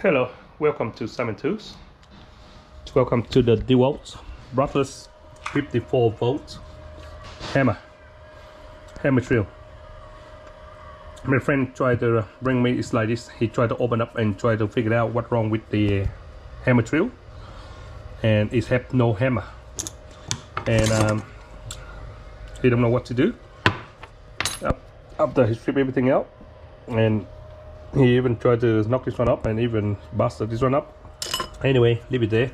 Hello, welcome to Simon Tools. Welcome to the DEWALT brushless 54 volt hammer drill. My friend tried to bring me, it's like this. He tried to open up and try to figure out what's wrong with the hammer drill, and it had no hammer, and he don't know what to do. After he stripped everything out, and he even tried to knock this one up and even busted this one up. Anyway, leave it there.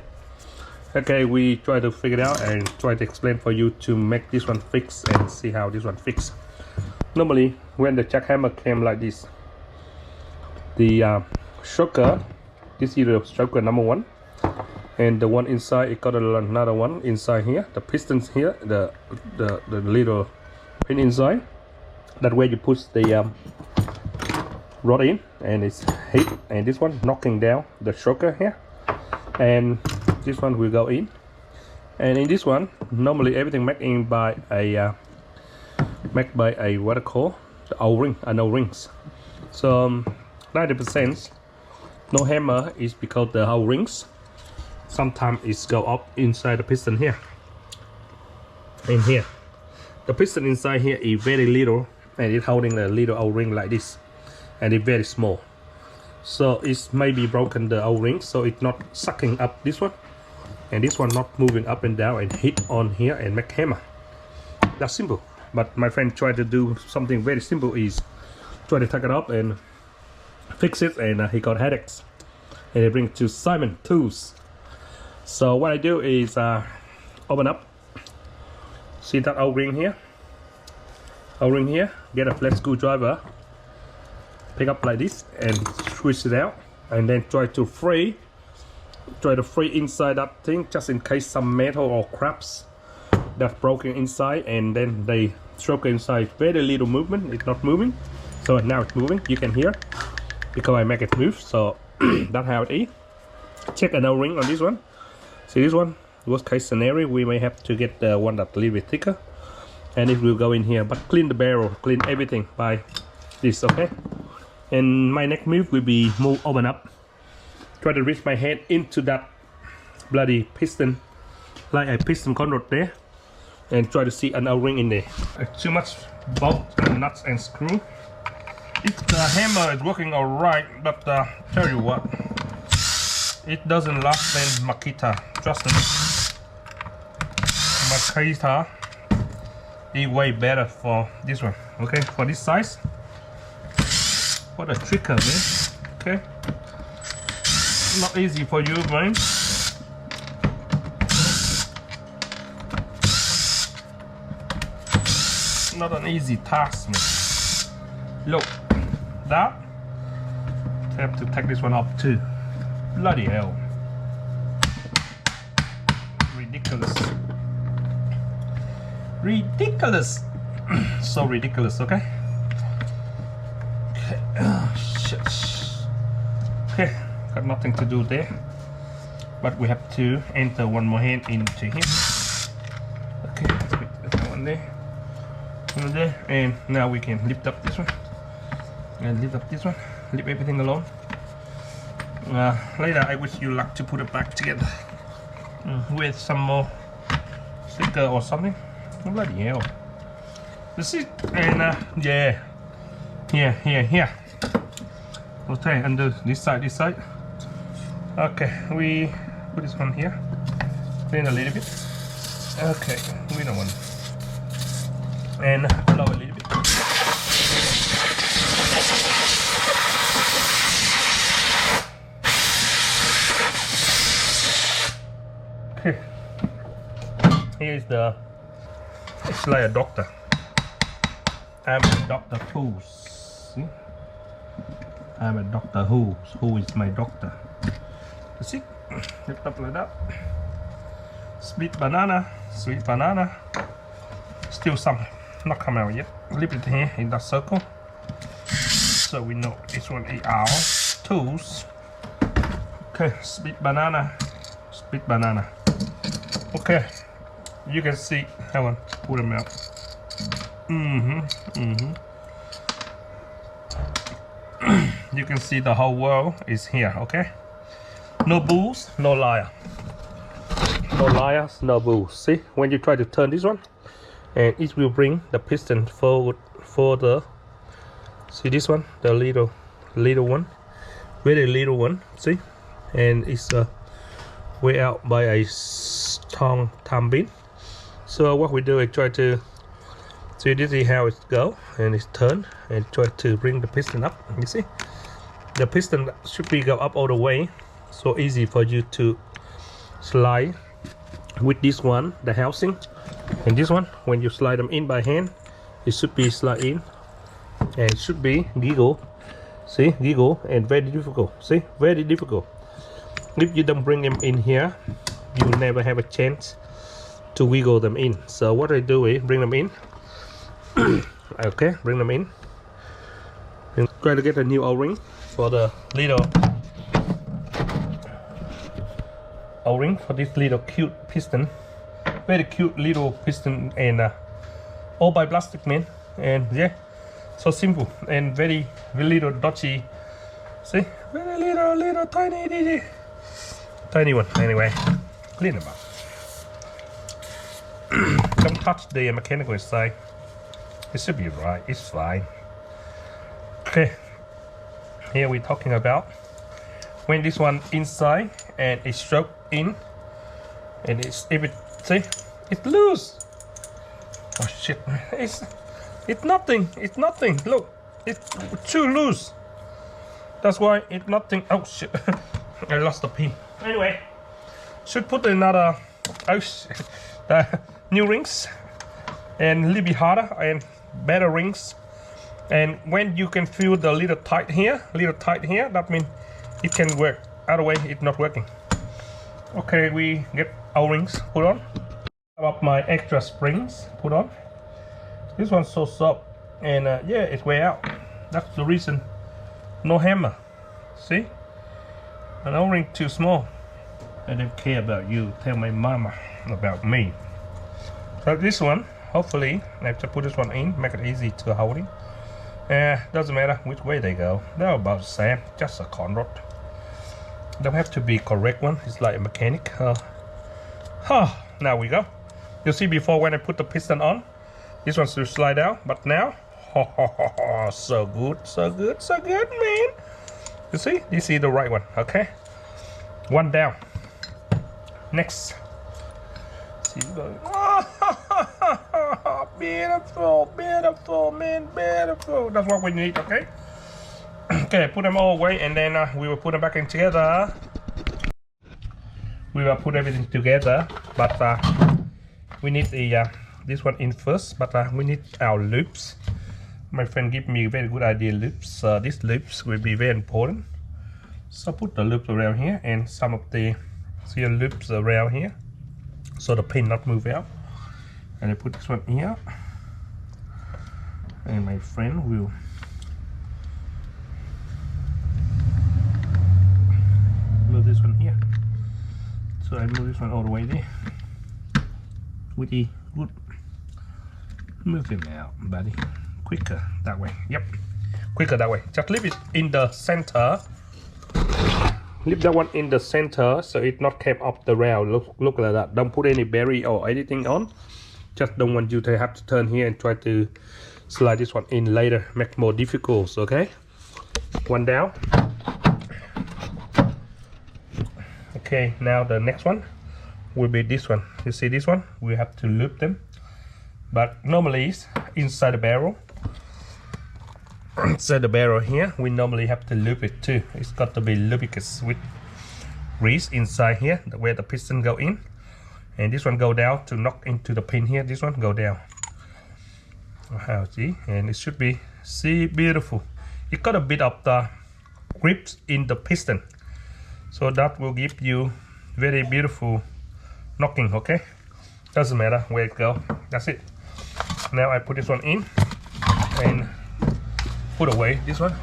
Okay, we try to figure it out and try to explain for you to make this one fix and see how this one fix. Normally, when the jackhammer came like this, the shocker, this is the shocker number one, and the one inside it got another one inside here. The pistons here, the little pin inside. That way you push the rod in and it's hit, and this one knocking down the shocker here, and this one will go in. And in this one, normally everything made in by a what I call the O-ring, O-rings. So 90% no hammer is because the O-rings sometimes it's go up inside the piston here. In here, the piston inside here is very little, and it's holding a little O-ring like this, and it's very small, so it's maybe broken the O-ring, so it's not sucking up this one, and this one not moving up and down and hit on here and make hammer. That's simple. But my friend tried to do something very simple, is try to take it up and fix it, and he got headaches, and he bring it to Simon Tools. So what I do is open up, see that O-ring here, get a flat screwdriver, pick up like this and switch it out, and then try to free inside that thing, just in case some metal or cracks that's broken inside. And then the stroke inside, very little movement, it's not moving. So now it's moving, you can hear, because I make it move. So that's how it is. Check an O-ring on this one. See this one, worst case scenario, we may have to get the one that's a little bit thicker, and it will go in here. But clean the barrel, clean everything by this, okay? And my next move will be open up, try to reach my hand into that bloody piston, like a piston conrod there, and try to see an O-ring in there. Too much bolt and nuts and screw. If the hammer is working alright, but tell you what, it doesn't last than Makita, trust me. Makita is way better for this one, okay? For this size. What a tricker, man. Okay, not easy for you, man. Not an easy task, man. Look, that I have to take this one off too. Bloody hell, ridiculous. So ridiculous. Okay. Shit. Okay, got nothing to do there, but we have to enter one more hand into here. Okay, let's put that one there, and now we can lift up this one and lift up this one, leave everything alone. Later I wish you luck to put it back together with some more sticker or something. Oh, bloody hell. That's it. And yeah. Here. Okay, under this side. Okay, we put this one here, clean a little bit. Okay, we don't want, and blow a little bit. Okay, here's the, it's like a doctor. I'm a Dr. Tools. See? I'm a Doctor Who is my doctor. That's it. Lift up like that. Sweet banana. Still some not come out yet. Leave it here in that circle, so we know this one is our tools. Okay, sweet banana. Okay, you can see. Hang on, pull them out. you can see the whole world is here. Okay, no bulls, no liar, no liars, no bulls. See, when you try to turn this one, and it will bring the piston forward further. See this one, the little one, very little one. See, and it's way out by a strong tumbling. So what we do is try to see, this is how it go, and it's turn and try to bring the piston up. You see, the piston should be go up all the way, so easy for you to slide with this one, the housing, and this one when you slide them in by hand, it should be slide in, and it should be giggle. See, giggle, and very difficult. See, very difficult. If you don't bring them in here, you will never have a chance to wiggle them in. So what I do is bring them in. Okay, bring them in and try to get a new O-ring for the little O-ring for this little cute piston, very cute little piston, and all by plastic, man. And yeah, so simple and very little dodgy. See, very little tiny one. Anyway, clean them up. Don't touch the mechanical side. It should be right. It's fine. Okay. Here we're talking about when this one inside and it's stroke in, and it's see, it's loose. Oh shit! It's nothing. It's nothing. Look, it's too loose. That's why it's nothing. Oh shit! I lost the pin. Anyway, should put another. Oh shit! The new rings and a little bit harder and better rings. And when you can feel the little tight here, that means it can work. Otherwise, it's not working. Okay, we get our rings put on. About my extra springs put on. This one's so soft, and yeah, it's way out. That's the reason. No hammer. See, an O-ring too small. I don't care about you. Tell my mama about me. So this one, hopefully, I have to put this one in, make it easy to hold it. Doesn't matter which way they go. They're about the same, just a con rod. Don't have to be correct one. It's like a mechanic. Now we go. You see before when I put the piston on, this one should slide out, but now, so good, man. You see, this is the right one. Okay, one down. Next. See, beautiful, man, beautiful. That's what we need. Okay. Okay, put them all away, and then we will put them back in together. We will put everything together, but we need the this one in first. But we need our loops. My friend gave me a very good idea. Loops. These loops will be very important. So put the loops around here, and some of the loops around here, so the pin not move out. And I put this one here, and my friend will move this one here. So I move this one all the way there. Witty, good. Move him out, buddy. Quicker that way. Yep, quicker that way. Just leave it in the center. Leave that one in the center so it not came up the rail. Look like that. Don't put any barrier or anything on. Just don't want you to have to turn here and try to slide this one in later. Make more difficult. Okay. One down. Okay. Now the next one will be this one. You see this one? We have to loop them. But normally it's inside the barrel. Inside the barrel here, we normally have to loop it too. It's got to be lubricous with grease inside here, where the piston go in, and this one go down to knock into the pin here. This one go down. See, and it should be beautiful. It got a bit of the grips in the piston, so that will give you very beautiful knocking. Okay, doesn't matter where it go. That's it. Now I put this one in and put away this one,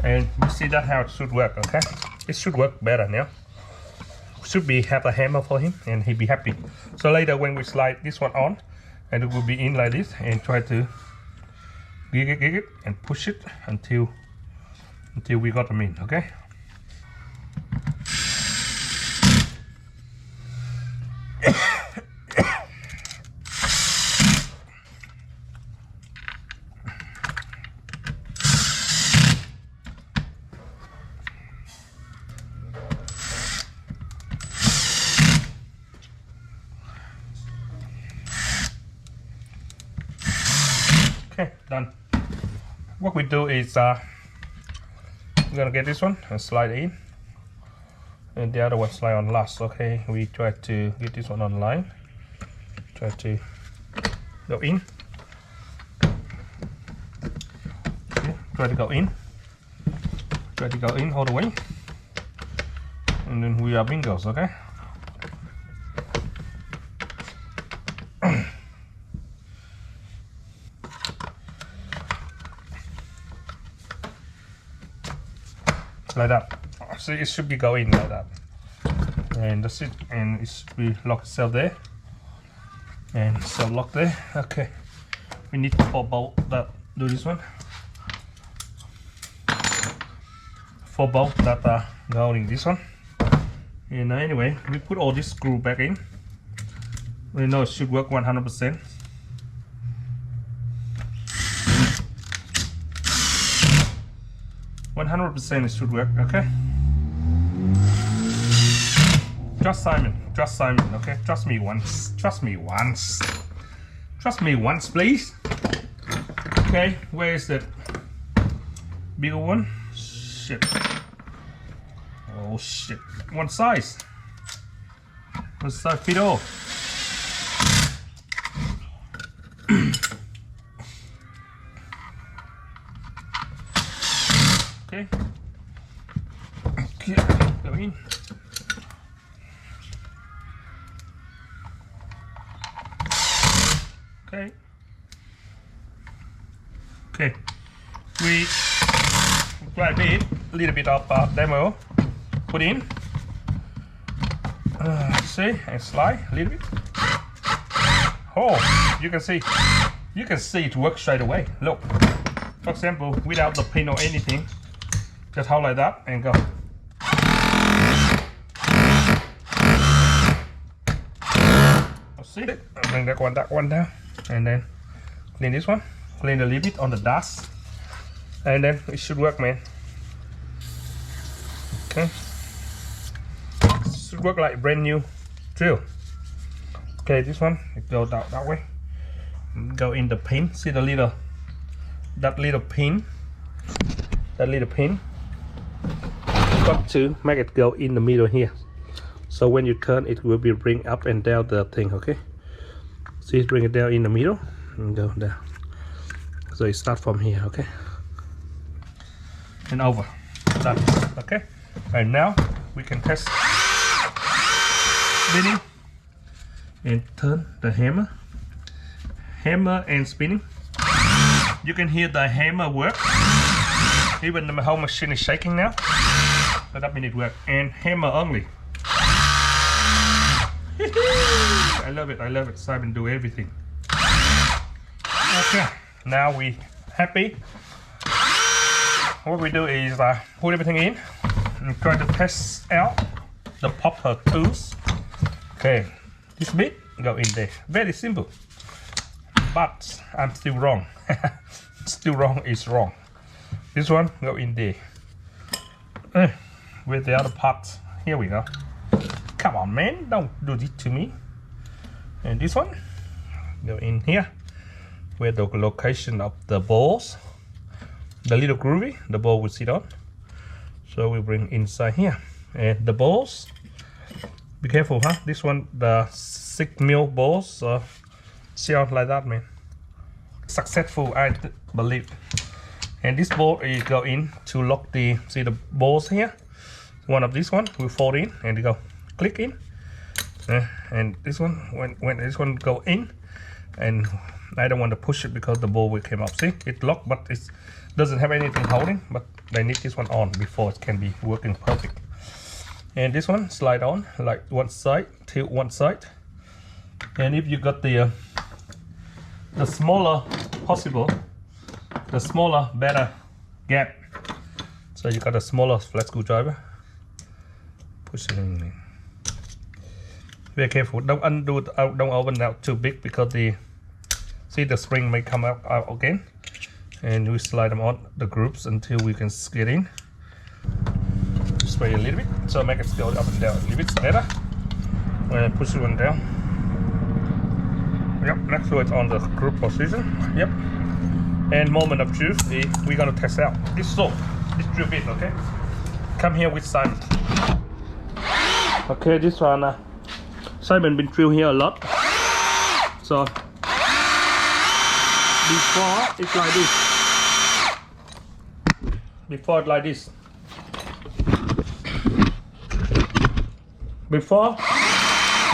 and you see that how it should work. Okay, it should work better now. Should be have a hammer for him, and he'll be happy. So later when we slide this one on, and it will be in like this, and try to gig it and push it until until we got them in. Okay. Okay, done. What we do is we're gonna get this one and slide in, and the other one slide on last. Okay, we try to get this one on line. Try to go in. Okay, try to go in. Try to go in all the way, and then we are bingos. Okay. Like that. So it should be going like that, and that's it. And it should be locked itself there, and self lock there. Okay, we need 4 bolts that do this one. 4 bolts that are holding this one. And anyway, we put all this screw back in. We know it should work 100%. It should work. Okay. Trust Simon. Okay. Trust me once. Trust me once. Trust me once, please. Okay. Where is that bigger one? Shit. Oh shit. One size. One size fit all. Okay. Okay, go in. Okay. Okay. We grab it, a little bit of demo, put in. See, and slide a little bit. Oh, you can see it works straight away. Look, for example, without the pin or anything. Just hold like that and go. See it? I'll bring that one down, and then clean this one. Clean a little bit on the dust, and then it should work, man. Okay, it should work like brand new drill. Okay, this one it goes that way. Go in the pin. See the little, that little pin. Got to make it go in the middle here, so when you turn it will be bring up and down the thing. Okay, see, bring it down in the middle and go down, so it start from here. Okay, and over. Done. Okay, and now we can test spinning and turn the hammer and spinning. You can hear the hammer work. Even the whole machine is shaking now. So that means it works. And hammer only. I love it. Simon do everything. Okay, now we happy. What we do is put everything in and try to test out the popper tools. Okay, this bit go in there. Very simple. But I'm still wrong. Still wrong is wrong. This one go in there. With the other parts. Here we go. Come on, man, don't do this to me. And this one go in here, where the location of the balls, the little groovy, the ball will sit on. So we bring inside here, and the balls. Be careful, huh? This one, the 6mm balls, see out like that, man. Successful, I believe. And this ball is go in to lock the, see the balls here. One of this one will fall in and go click in, and this one when this one go in, and I don't want to push it because the ball will come up. See, it's locked, but it doesn't have anything holding. But they need this one on before it can be working perfect. And this one slide on like one side, tilt one side, and if you got the smaller possible, the smaller better gap. So you got a smaller flat screwdriver. Push it in. Very careful. Don't undo it out. Don't open it out too big because the spring may come out again. And we slide them on the groups until we can get in. Spray a little bit, so make it go up and down a little bit better. And push one down. Yep, make sure it's on the group position. Yep. And moment of truth, we're gonna test out this slope, this drill bit. Okay. Come here with Simon. Okay, this one. Simon been drill here a lot. So before it's like this. Before it's like this. Before,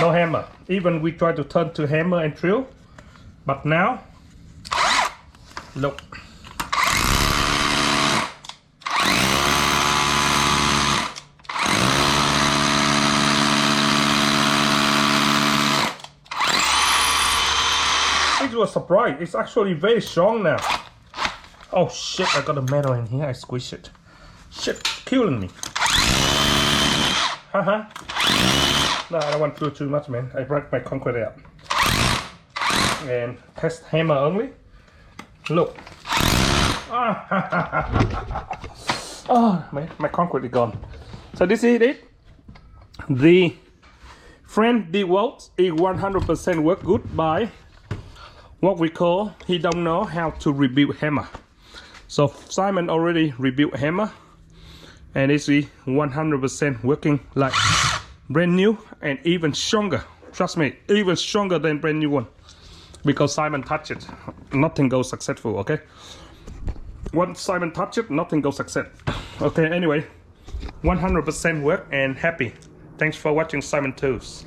no hammer. Even we try to turn to hammer and drill, but now, look. It was a surprise. It's actually very strong now. Oh shit! I got a metal in here. I squished it. Shit, killing me. Haha. No, I don't want to do too much, man. I break my concrete out. And test hammer only. Look. Oh, my concrete is gone. So this is it. The friend DEWALT is 100% work good by what we call, he don't know how to rebuild hammer. So Simon already rebuilt hammer. And it's 100% working like brand new and even stronger. Trust me, even stronger than brand new one. Because Simon touched it, nothing goes successful, okay? Once Simon touched it, nothing goes success. Okay, anyway, 100% work and happy. Thanks for watching Simon Tools.